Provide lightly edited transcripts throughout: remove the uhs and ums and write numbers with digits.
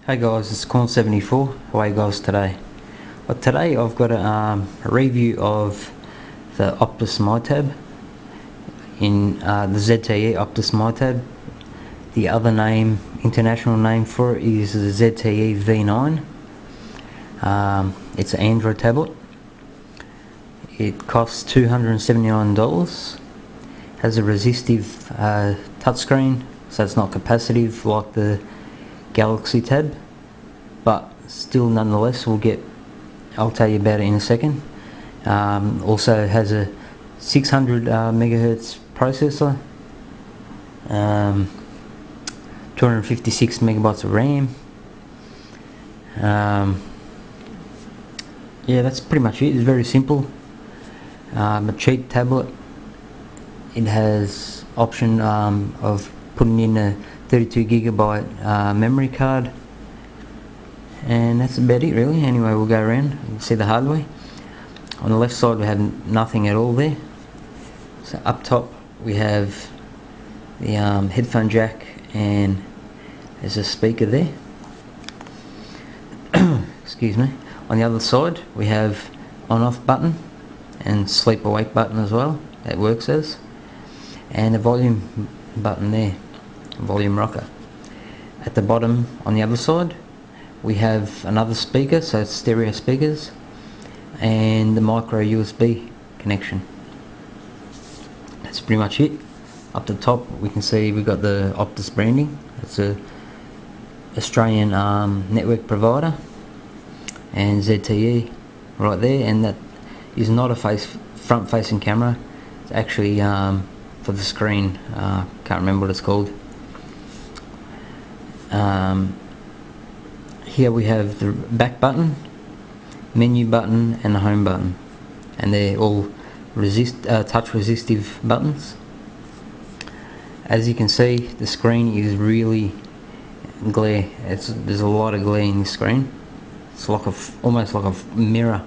Hey guys, it's Corn74. How are you guys today? Well, today I've got a review of the Optus Mytab in the ZTE Optus Mytab. The other name, international name for it, is the ZTE V9. It's an Android tablet. It costs $279. Has a resistive touchscreen, so it's not capacitive like the Galaxy Tab, but still nonetheless I'll tell you about it in a second. Also has a 600 megahertz processor, 256 megabytes of RAM. Yeah, that's pretty much it. It's very simple. A cheap tablet. It has option of putting in a 32 gigabyte memory card, and that's about it really. Anyway, we'll go around and see the hardware. On the left side we have nothing at all there. So up top we have the headphone jack, and there's a speaker there. Excuse me. On the other side we have on off button and sleep awake button as well, that works as, and a volume button there, volume rocker. At the bottom on the other side we have another speaker, so it's stereo speakers, and the micro USB connection. That's pretty much it. Up the top we can see we've got the Optus branding. It's a Australian network provider, and ZTE right there, and that is not a front facing camera. It's actually for the screen. Can't remember what it's called. Here we have the back button, menu button, and the home button, and they're all touch resistive buttons. As you can see, the screen is really glare. There's a lot of glare in the screen. It's like almost like a mirror,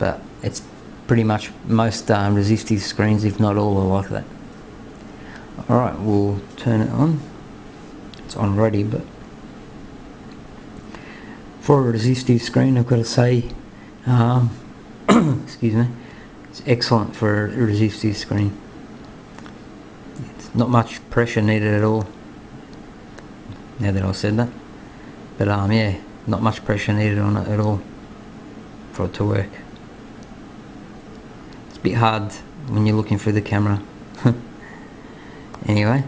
but it's pretty much most resistive screens, if not all, are like that. Alright, we'll turn it on. It's on ready, but for a resistive screen, I've got to say, excuse me, it's excellent for a resistive screen. It's not much pressure needed at all, now that I've said that, but yeah, not much pressure needed on it at all for it to work. It's a bit hard when you're looking through the camera. Anyway,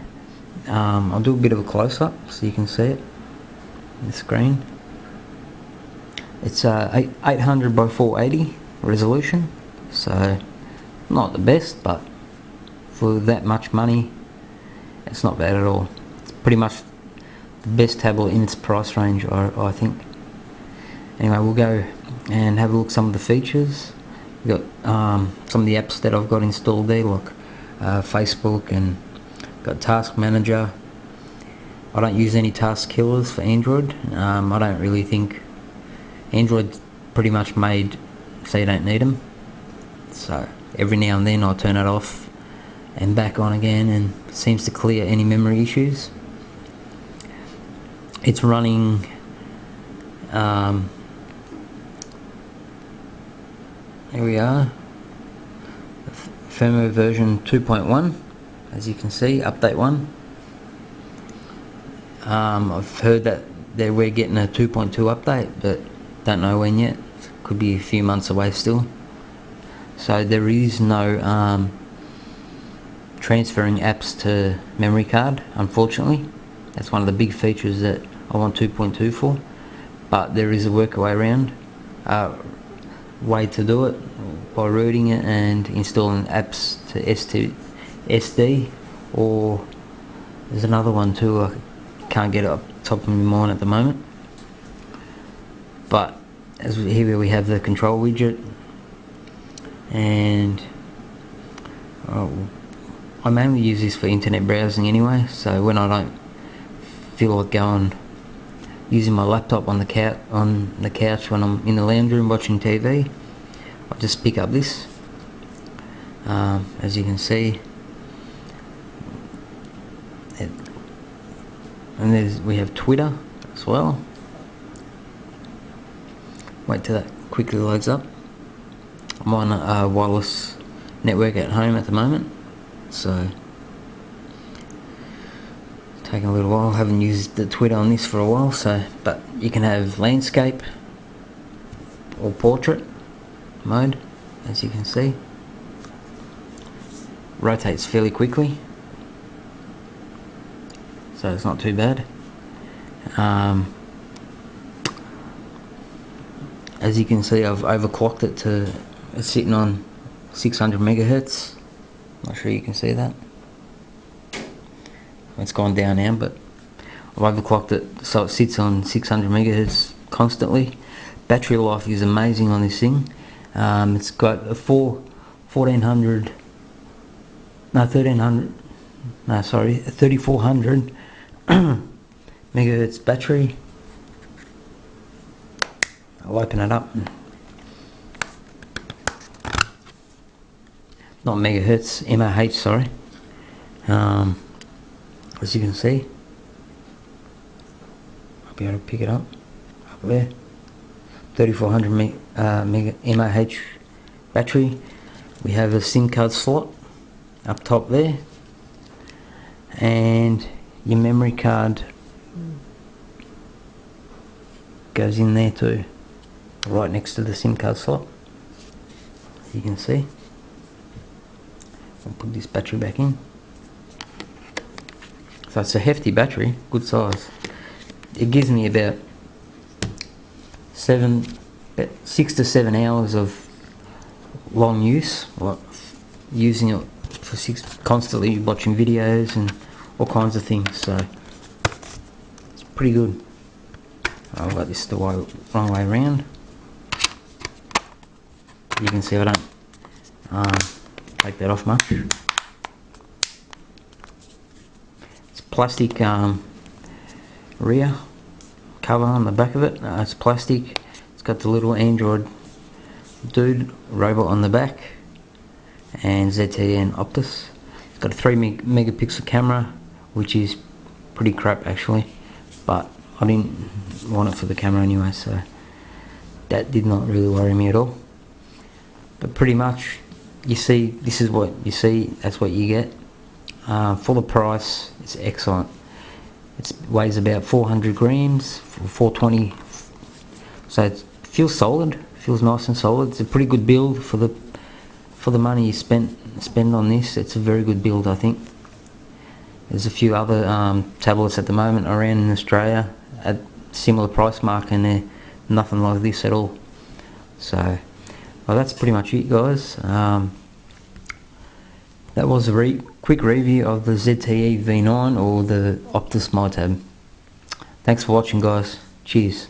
I'll do a bit of a close-up so you can see it on the screen. It's 800 by 480 resolution, so not the best, but for that much money it's not bad at all. It's pretty much the best tablet in its price range, I think. Anyway, we'll go and have a look at some of the features. We've got some of the apps that I've got installed there, like Facebook, and got Task Manager. I don't use any task killers for Android. I don't really think Android's pretty much made so you don't need them. So every now and then I'll turn it off and back on again, and it seems to clear any memory issues. It's running here we are, firmware version 2.1, as you can see, update 1. I've heard that we're getting a 2.2 update, but don't know when yet. Could be a few months away still. So there is no transferring apps to memory card, unfortunately. That's one of the big features that I want 2.2 for, but there is a workaround way to do it by rooting it and installing apps to SD, or there's another one too, I can't get it up top of my mind at the moment. But here we have the control widget, and I mainly use this for internet browsing anyway, so when I don't feel like using my laptop on the couch when I'm in the lounge room watching TV, I just pick up this. As you can see, and we have Twitter, as well. Wait till that quickly loads up. I'm on a wireless network at home at the moment, so taking a little while. Haven't used the Twitter on this for a while, so but you can have landscape or portrait mode, as you can see. Rotates fairly quickly, so it's not too bad. As you can see, I've overclocked it to, it's sitting on 600 megahertz. Not sure you can see that. It's gone down now, but I've overclocked it so it sits on 600 megahertz constantly. Battery life is amazing on this thing. It's got a 3400 megahertz battery. I'll open it up. Not megahertz, mAh, sorry. As you can see, I'll be able to pick it up there. 3400 mAh battery. We have a SIM card slot up top there, and your memory card goes in there too, right next to the SIM card slot. You can see. I'll put this battery back in. So it's a hefty battery, good size. It gives me about 6 to 7 hours of long use, like using it for constantly watching videos and all kinds of things. So it's pretty good. I've got this the wrong way around. You can see I don't take that off much. It's plastic rear cover on the back of it. It's plastic. It's got the little Android dude robot on the back, and ZTE and Optus. It's got a 3 megapixel camera, which is pretty crap actually, but I didn't want it for the camera anyway, so that did not really worry me at all. But pretty much, you see, this is what you see, that's what you get. For the price, it's excellent. It weighs about 400 grams for 420, so it feels solid, feels nice and solid. It's a pretty good build for the money you spend on this. It's a very good build, I think. There's a few other tablets at the moment around in Australia at similar price mark, and they're nothing like this at all. So, well, that's pretty much it, guys. That was a quick review of the ZTE V9 or the Optus Mytab. Thanks for watching, guys. Cheers.